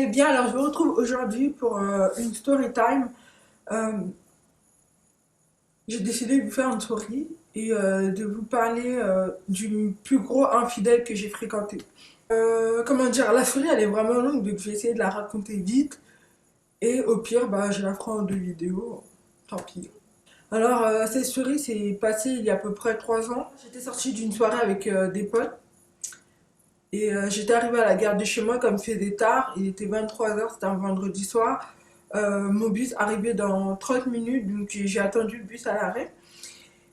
allez bien? Alors, je vous retrouve aujourd'hui pour une story time. Euh, j'ai décidé de vous faire une story et de vous parler du plus gros infidèle que j'ai fréquenté. Comment dire, la story elle est vraiment longue, donc je vais essayer de la raconter vite. Et au pire, bah, je la ferai en 2 vidéos. Tant pis. Alors, cette story s'est passée il y a à peu près 3 ans. J'étais sortie d'une soirée avec des potes. Et j'étais arrivée à la gare de chez moi comme il faisait tard, il était 23 h, c'était un vendredi soir. Mon bus arrivait dans 30 minutes, donc j'ai attendu le bus à l'arrêt.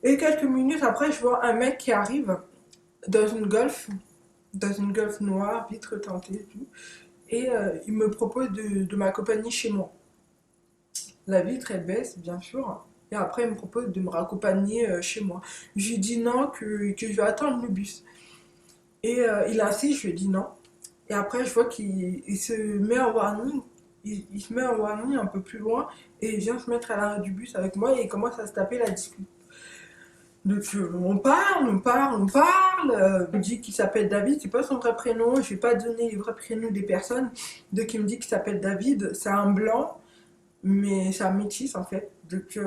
Et quelques minutes après, je vois un mec qui arrive dans dans une Golf noire, vitre teintée et tout. Et il me propose de m'accompagner chez moi. La vitre, elle baisse, bien sûr. Et après, il me propose de me raccompagner chez moi. Je lui dis non, que je vais attendre le bus. Et il insiste, je lui dis non. Et après, je vois qu'il se met en warning. Il se met en warning un peu plus loin et il vient se mettre à l'arrêt du bus avec moi et il commence à se taper la discute. Donc on parle. Il me dit qu'il s'appelle David, c'est pas son vrai prénom. Je vais pas donner les vrais prénoms des personnes. Donc il me dit qu'il s'appelle David. C'est un blanc, mais c'est un métis en fait. Donc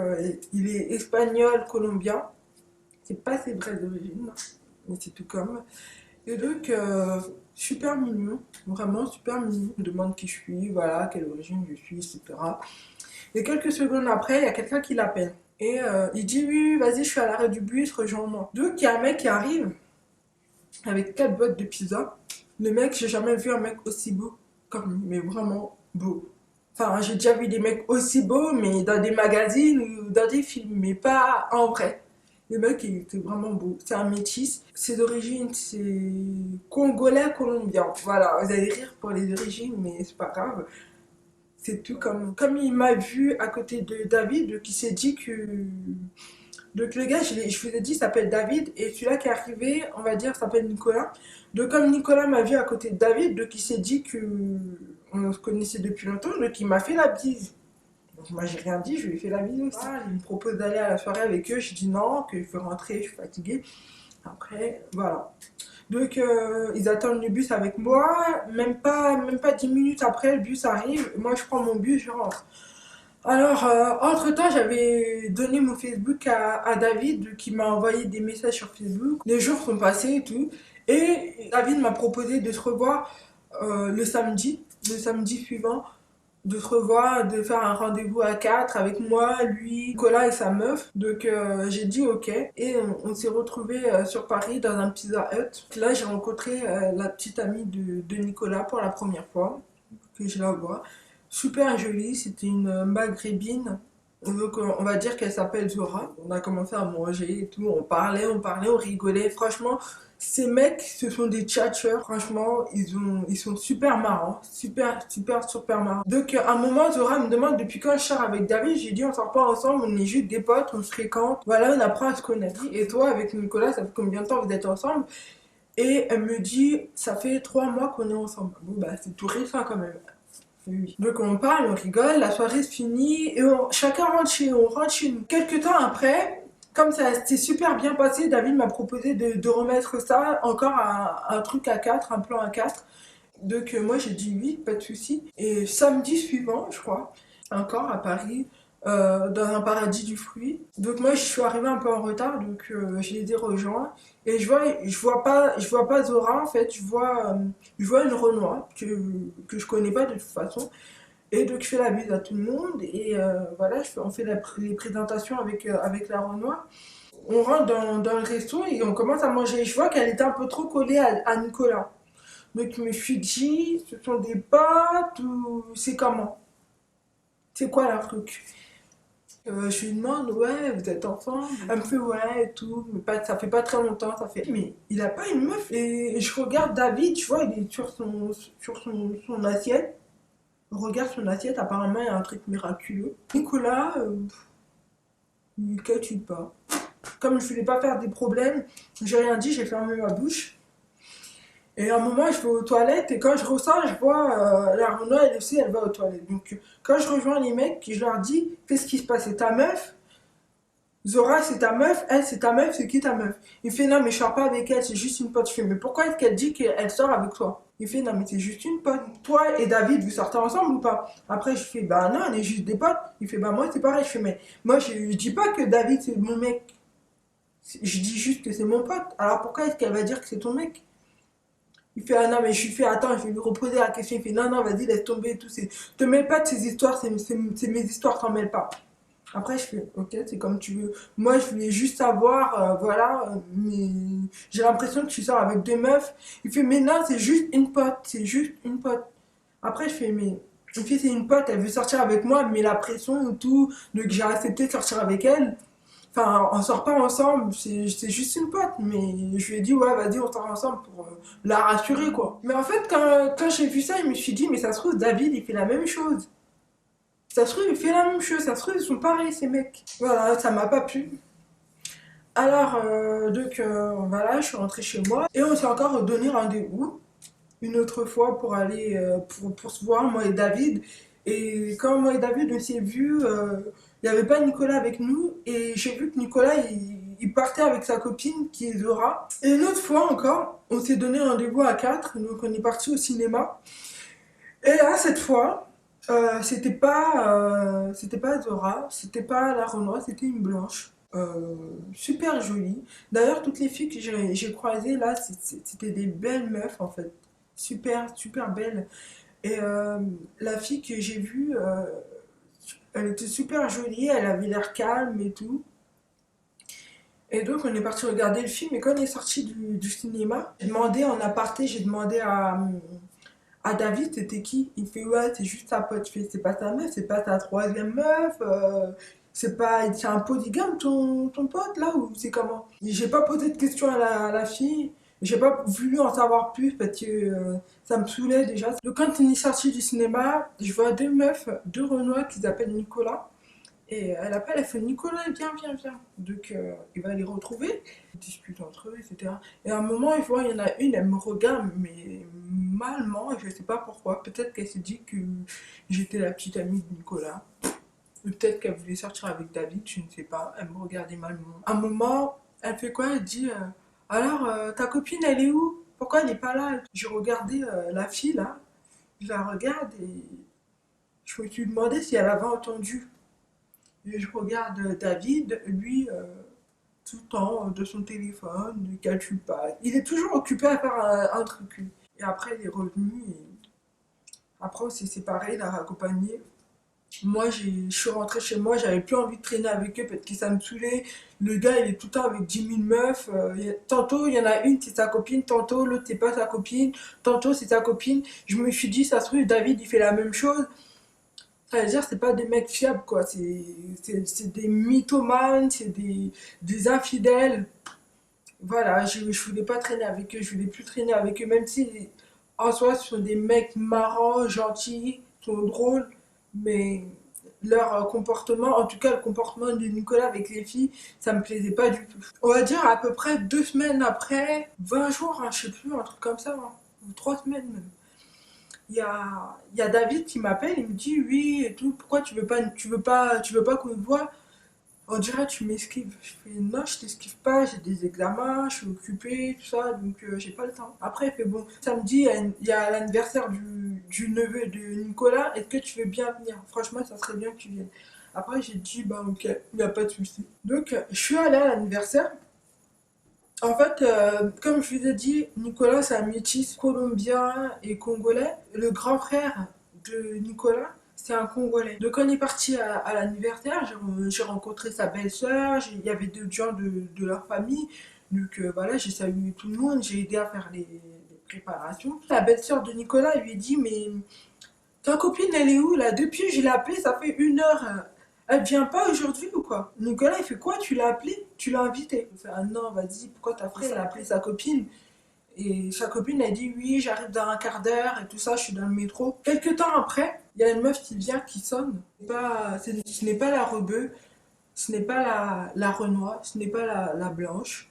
il est espagnol, colombien. C'est pas ses vraies origines, mais c'est tout comme. Et donc, super mignon, vraiment super mignon. Il me demande qui je suis, voilà, quelle origine je suis, etc. Et quelques secondes après, il y a quelqu'un qui l'appelle. Et il dit oui, vas-y, je suis à l'arrêt du bus, rejoins-moi. Donc, il y a un mec qui arrive avec 4 boîtes de pizza. Le mec, j'ai jamais vu un mec aussi beau comme lui, mais vraiment beau. Enfin, j'ai déjà vu des mecs aussi beaux, mais dans des magazines ou dans des films, mais pas en vrai. Le mec, il était vraiment beau. C'est un métis. Ses origines, c'est congolais, colombien. Voilà, vous allez rire pour les origines, mais c'est pas grave. C'est tout comme il m'a vu à côté de David, qui s'est dit que. Donc le gars, je vous ai dit, s'appelle David, et celui-là qui est arrivé, on va dire, s'appelle Nicolas. Donc comme Nicolas m'a vu à côté de David, donc il s'est dit que on se connaissait depuis longtemps, donc il m'a fait la bise. Donc moi j'ai rien dit, je lui ai fait la bise aussi. Il me propose d'aller à la soirée avec eux, je dis non, que je veux rentrer, je suis fatiguée. Après, voilà. Donc ils attendent le bus avec moi, même pas 10 minutes après le bus arrive, moi je prends mon bus, je rentre. Alors, entre-temps, j'avais donné mon Facebook à David qui m'a envoyé des messages sur Facebook. Les jours sont passés et tout. Et David m'a proposé de se revoir le samedi suivant, de se revoir, de faire un rendez-vous à 4 avec moi, lui, Nicolas et sa meuf. Donc j'ai dit ok. Et on s'est retrouvés sur Paris dans un Pizza Hut. Là, j'ai rencontré la petite amie de Nicolas pour la première fois que je la vois. Super jolie, c'était une maghrébine. Donc on va dire qu'elle s'appelle Zora. On a commencé à manger et tout, on rigolait. Franchement, ces mecs, ce sont des tchatcheurs. Franchement, ils sont super marrants. Super marrants. Donc à un moment, Zora me demande depuis quand je sors avec David. J'ai dit on sort pas ensemble, on est juste des potes, on se fréquente. Voilà, on apprend à se connaître. Et toi, avec Nicolas, ça fait combien de temps vous êtes ensemble? Et elle me dit, ça fait 3 mois qu'on est ensemble. Bon, bah, c'est tout récent quand même. Oui. Donc on parle, on rigole, la soirée se finit et chacun on rentre chez nous. Quelques temps après, comme ça s'est super bien passé, David m'a proposé de remettre ça encore un truc à 4, un plan à 4. Donc moi j'ai dit oui, pas de souci. Et samedi suivant, je crois, encore à Paris, dans un paradis du fruit. Donc moi je suis arrivée un peu en retard, donc je les ai rejoints. Et je vois pas Zora en fait, je vois une Renoir que je connais pas de toute façon. Et donc je fais la bise à tout le monde et voilà, on fait les présentations avec la Renoir. On rentre dans le resto et on commence à manger. Je vois qu'elle était un peu trop collée à Nicolas. Donc je me suis dit, ce sont des pâtes ou c'est comment? C'est quoi la truc? Je lui demande, ouais, vous êtes ensemble? Elle me fait, ouais, et tout, mais pas, ça fait pas très longtemps, ça fait. Mais il a pas une meuf. Et je regarde David, tu vois, il est son assiette. Je regarde son assiette, apparemment, il y a un truc miraculeux. Nicolas, il ne calcule pas. Comme je voulais pas faire des problèmes, j'ai rien dit, j'ai fermé ma bouche. Et à un moment, je vais aux toilettes et quand je ressors, je vois la Renoir, elle aussi, elle va aux toilettes. Donc, quand je rejoins les mecs, je leur dis, qu'est-ce qui se passe? C'est ta meuf? Zora, c'est ta meuf, elle, c'est ta meuf, c'est qui ta meuf? Il fait, non, mais je sors pas avec elle, c'est juste une pote. Je fais, mais pourquoi est-ce qu'elle dit qu'elle sort avec toi? Il fait, non, mais c'est juste une pote. Toi et David, vous sortez ensemble ou pas? Après, je fais, bah non, on est juste des potes. Il fait, bah moi, c'est pareil. Je fais, mais moi, je dis pas que David, c'est mon mec. Je dis juste que c'est mon pote. Alors pourquoi est-ce qu'elle va dire que c'est ton mec? Il fait, ah non, mais je lui fais, attends, je vais lui reposer la question. Il fait, non, non, vas-y, laisse tomber et tout. Te mêle pas de ces histoires, c'est mes histoires, t'en mêle pas. Après, je fais, ok, c'est comme tu veux. Moi, je voulais juste savoir, voilà, mais j'ai l'impression que tu sors avec deux meufs. Il fait, mais non, c'est juste une pote, c'est juste une pote. Après, je fais, mais, il fait, c'est une pote, elle veut sortir avec moi, mais la pression et tout, donc j'ai accepté de sortir avec elle. Enfin, on sort pas ensemble, c'est juste une pote, mais je lui ai dit, ouais, vas-y, on sort ensemble pour la rassurer, quoi. Mais en fait, quand j'ai vu ça, je me suis dit, mais ça se trouve, David, il fait la même chose. Ça se trouve, il fait la même chose, ça se trouve, ils sont pareils, ces mecs. Voilà, ça m'a pas plu. Alors, voilà, je suis rentrée chez moi et on s'est encore donné rendez-vous une autre fois pour aller, pour se voir, moi et David. Et quand moi et David, on s'est vus, il n'y avait pas Nicolas avec nous et j'ai vu que Nicolas, il partait avec sa copine qui est Zora. Et une autre fois encore, on s'est donné rendez-vous à 4, donc on est parti au cinéma. Et là, cette fois, c'était pas Zora, c'était pas la Renoir, c'était une blanche. Super jolie. D'ailleurs, toutes les filles que j'ai croisées là, c'était des belles meufs en fait. Super, super belles. Et la fille que j'ai vue, elle était super jolie, elle avait l'air calme et tout. Et donc, on est parti regarder le film. Et quand on est sorti du cinéma, j'ai demandé en aparté, j'ai demandé à David, c'était qui? Il fait, ouais, c'est juste ta pote. Je fais, c'est pas ta meuf, c'est pas ta troisième meuf, c'est un polygame ton pote là, ou c'est comment? J'ai pas posé de questions à la fille, j'ai pas voulu en savoir plus parce que ça me saoulait déjà. Donc quand on est sorti du cinéma, je vois deux meufs, deux Renois qui s'appellent Nicolas. Et elle appelle, elle fait Nicolas, viens, viens, viens. Donc il va les retrouver, ils discutent entre eux, etc. Et à un moment, il voit, il y en a une, elle me regarde, mais malement, et je sais pas pourquoi. Peut-être qu'elle s'est dit que j'étais la petite amie de Nicolas. Ou peut-être qu'elle voulait sortir avec David, je ne sais pas. Elle me regardait malement. À un moment, elle fait quoi? Elle dit alors, ta copine, elle est où? Pourquoi elle n'est pas là? J'ai regardé la fille là, je la regarde et je me suis demandé si elle avait entendu. Et je regarde David, lui, tout le temps de son téléphone, ne calcule pas. Il est toujours occupé à faire un truc. Et après, il est revenu. Et après, on s'est séparés, il a raccompagné. Moi, je suis rentrée chez moi, j'avais plus envie de traîner avec eux parce que ça me saoulait. Le gars, il est tout le temps avec 10 000 meufs. Tantôt, il y en a une, c'est sa copine. Tantôt, l'autre, c'est pas sa copine. Tantôt, c'est sa copine. Je me suis dit, ça se trouve, David, il fait la même chose. Ça veut dire c'est pas des mecs fiables, quoi. C'est des mythomanes, des infidèles. Voilà, je voulais pas traîner avec eux, je voulais plus traîner avec eux, même si en soi ce sont des mecs marrants, gentils, sont drôles, mais leur comportement, en tout cas le comportement de Nicolas avec les filles, ça me plaisait pas du tout. On va dire à peu près 2 semaines après, 20 jours, hein, je sais plus, un truc comme ça, hein, ou 3 semaines même. Il y a David qui m'appelle, il me dit oui et tout, pourquoi tu veux pas qu'on te voit? On dirait tu m'esquives. Je fais non, je t'esquive pas, j'ai des examens, je suis occupée, tout ça, donc j'ai pas le temps. Après, il fait bon, samedi, il y a l'anniversaire du neveu de Nicolas, est-ce que tu veux bien venir? Franchement, ça serait bien que tu viennes. Après, j'ai dit bah ok, il n'y a pas de souci. Donc, je suis allée à l'anniversaire. En fait, comme je vous ai dit, Nicolas, c'est un métis colombien et congolais. Le grand frère de Nicolas, c'est un Congolais. Donc, on est parti à l'anniversaire, j'ai rencontré sa belle-sœur, il y avait deux gens de leur famille. Donc, voilà, j'ai salué tout le monde, j'ai aidé à faire les préparations. La belle-sœur de Nicolas elle lui a dit, mais ta copine, elle est où là? Depuis, je l'ai appelée, ça fait 1 heure. Elle vient pas aujourd'hui ou quoi? Nicolas, il fait quoi? Tu l'as appelée? Tu l'as invitée? Il fait, ah non, vas-y, pourquoi t'as fait? Elle a appelé sa copine. Et sa copine a dit, oui, j'arrive dans un quart d'heure et tout ça, je suis dans le métro. Quelques temps après, il y a une meuf qui vient, qui sonne. Ce n'est pas la rebeu, ce n'est pas la Renoir, ce n'est pas la blanche.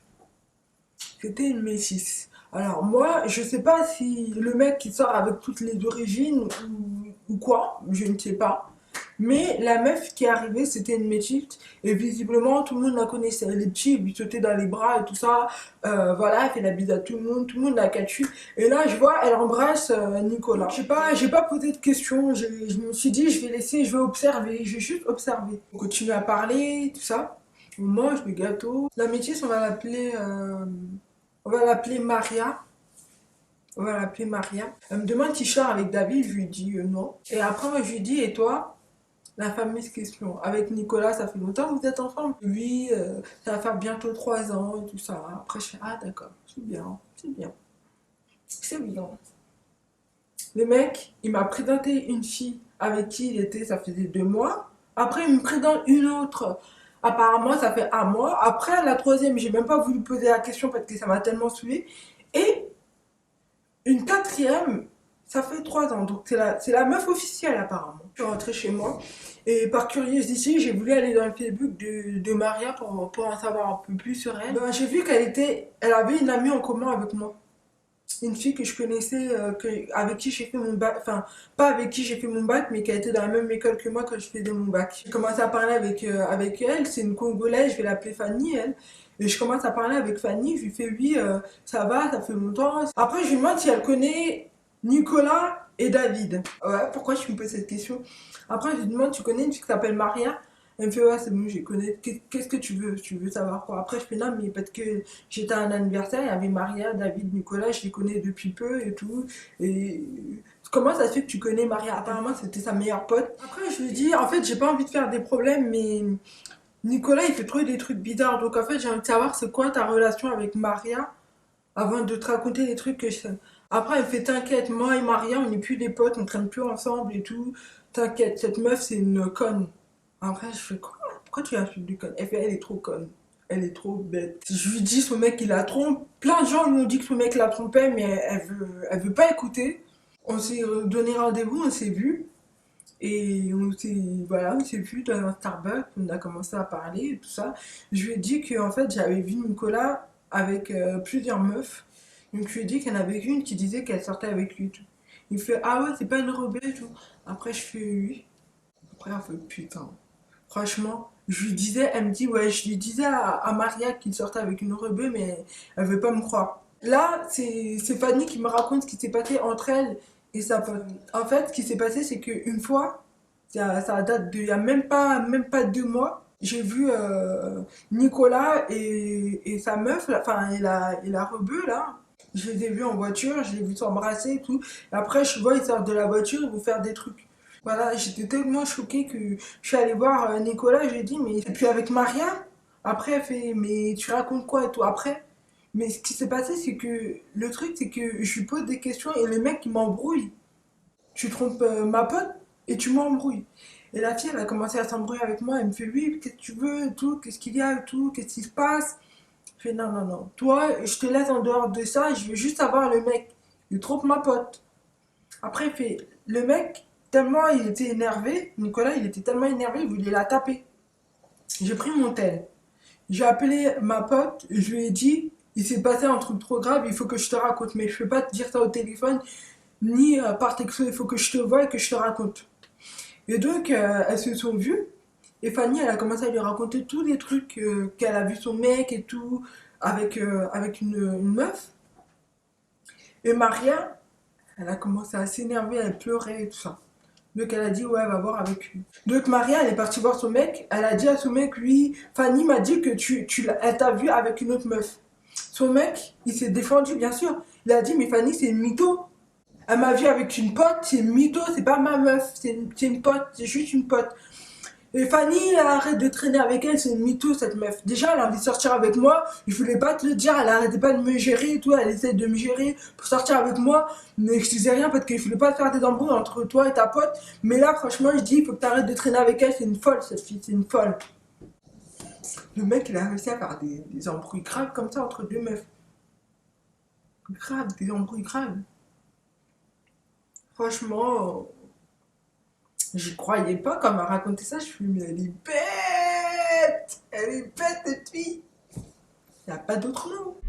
C'était une métisse. Alors moi, je sais pas si le mec qui sort avec toutes les origines ou quoi, je ne sais pas. Mais la meuf qui est arrivée, c'était une métisse. Et visiblement, tout le monde la connaissait. Les petits, ils lui sautaient dans les bras et tout ça. Voilà, elle fait la bise à tout le monde la catch. Et là, je vois, elle embrasse Nicolas. J'ai pas posé de questions. Je me suis dit, je vais laisser, je vais observer. Je vais juste observer. On continue à parler, tout ça. On mange le gâteau. La métisse, on va l'appeler Maria. On va l'appeler Maria. Elle me demande si je sors avec David, je lui dis non. Et après, moi, je lui dis, et toi? La fameuse question. Avec Nicolas, ça fait longtemps que vous êtes ensemble? Oui, ça va faire bientôt 3 ans et tout ça. Après, je fais, ah d'accord, c'est bien, c'est bien, c'est bien. Le mec, il m'a présenté une fille avec qui il était, ça faisait 2 mois. Après, il me présente une autre. Apparemment, ça fait un mois. Après, la troisième, j'ai même pas voulu poser la question parce que ça m'a tellement saoulé. Et une quatrième, ça fait 3 ans. Donc, c'est la meuf officielle, apparemment. Je suis rentrée chez moi. Et par curiosité, j'ai voulu aller dans le Facebook de Maria pour en savoir un peu plus sur elle. Ben, j'ai vu elle avait une amie en commun avec moi. Une fille que je connaissais, avec qui j'ai fait mon bac, enfin, pas avec qui j'ai fait mon bac, mais qui a été dans la même école que moi quand je faisais mon bac. J'ai commencé à parler avec elle, c'est une Congolaise, je vais l'appeler Fanny, elle. Et je commence à parler avec Fanny, je lui fais oui, ça va, ça fait longtemps. Après, je lui demande si elle connaît Nicolas et David. Ouais, pourquoi je me pose cette question? Après, je lui demande, tu connais une fille qui s'appelle Maria? Elle me fait, ouais, c'est bon, je connais. Qu'est-ce que tu veux? Tu veux savoir quoi? Après, je fais, non, mais parce que j'étais à un anniversaire, il y avait Maria, David, Nicolas, je les connais depuis peu et tout. Et comment ça se fait que tu connais Maria? Apparemment, c'était sa meilleure pote. Après, je lui dis, en fait, j'ai pas envie de faire des problèmes, mais Nicolas, il fait trop des trucs bizarres. Donc, en fait, j'ai envie de savoir, c'est quoi ta relation avec Maria avant de te raconter des trucs que je sais. Après, elle me fait, t'inquiète, moi et Maria, on n'est plus des potes, on traîne plus ensemble et tout. T'inquiète, cette meuf, c'est une conne. Après, je fais quoi? Pourquoi tu insultes du conne? Elle fait, elle est trop conne. Elle est trop bête. Je lui dis, son mec, il la trompe. Plein de gens lui ont dit que son mec la trompait, mais elle veut pas écouter. On s'est donné rendez-vous, on s'est vu. Et voilà, on s'est vu dans un Starbucks, on a commencé à parler et tout ça. Je lui ai dit que, en fait, j'avais vu Nicolas avec plusieurs meufs. Donc, je lui ai dit qu'il y en avait une qui disait qu'elle sortait avec lui et tout. Il fait, ah ouais, c'est pas une rebelle et tout. Après, je fais oui. Après, elle fait putain. Franchement, je lui disais, elle me dit, ouais, je lui disais à Maria qu'il sortait avec une rebeu, mais elle veut pas me croire. Là, c'est Fanny qui me raconte ce qui s'est passé entre elle et sa pote. En fait, ce qui s'est passé, c'est qu'une fois, ça date il y a même pas 2 mois, j'ai vu Nicolas et sa meuf, enfin, et la rebeu, là. Je les ai vus en voiture, je les ai vus s'embrasser et tout. Et après, je vois, ils sortent de la voiture, ils vont faire des trucs. Voilà, j'étais tellement choquée que je suis allée voir Nicolas, je lui ai dit, mais et puis avec Maria, après elle fait, mais tu racontes quoi et tout après? Mais ce qui s'est passé, c'est que le truc, c'est que je lui pose des questions et le mec il m'embrouille. Tu trompes ma pote et tu m'embrouilles. Et la fille, elle a commencé à s'embrouiller avec moi, elle me fait, oui, qu'est-ce que tu veux et tout, qu'est-ce qu'il y a et tout, qu'est-ce qui se passe? Je fais, non, non, non, toi, je te laisse en dehors de ça, je veux juste savoir le mec. Il trompe ma pote. Après, il fait, le mec, tellement il était énervé, Nicolas, il était tellement énervé, il voulait la taper. J'ai pris mon tel. J'ai appelé ma pote, je lui ai dit, il s'est passé un truc trop grave, il faut que je te raconte. Mais je peux pas te dire ça au téléphone, ni par texto, il faut que je te voie et que je te raconte. Et donc, elles se sont vues, et Fanny, elle a commencé à lui raconter tous les trucs qu'elle a vu son mec et tout, avec une meuf. Et Maria, elle a commencé à s'énerver, elle pleurait et tout ça. Donc elle a dit ouais, elle va voir avec lui. Donc Maria, elle est partie voir son mec. Elle a dit à son mec, lui, Fanny m'a dit que elle t'a vu avec une autre meuf. Son mec, il s'est défendu, bien sûr. Il a dit, mais Fanny, c'est une mytho. Elle m'a vu avec une pote, c'est une mytho, c'est pas ma meuf, c'est une pote, c'est juste une pote. Et Fanny, elle arrête de traîner avec elle, c'est une mytho cette meuf. Déjà, elle a envie de sortir avec moi, je voulais pas te le dire, elle arrêtait pas de me gérer et tout, elle essaie de me gérer pour sortir avec moi, mais je disais rien parce que je voulais pas faire des embrouilles entre toi et ta pote. Mais là, franchement, je dis, il faut que t'arrêtes de traîner avec elle, c'est une folle cette fille, c'est une folle. Le mec, il a réussi à faire des embrouilles graves comme ça entre deux meufs. Grave, des embrouilles graves. Franchement, j'y croyais pas quand elle m'a raconté ça, je me suis dit, mais elle est bête! Elle est bête cette fille! Y a pas d'autre mot.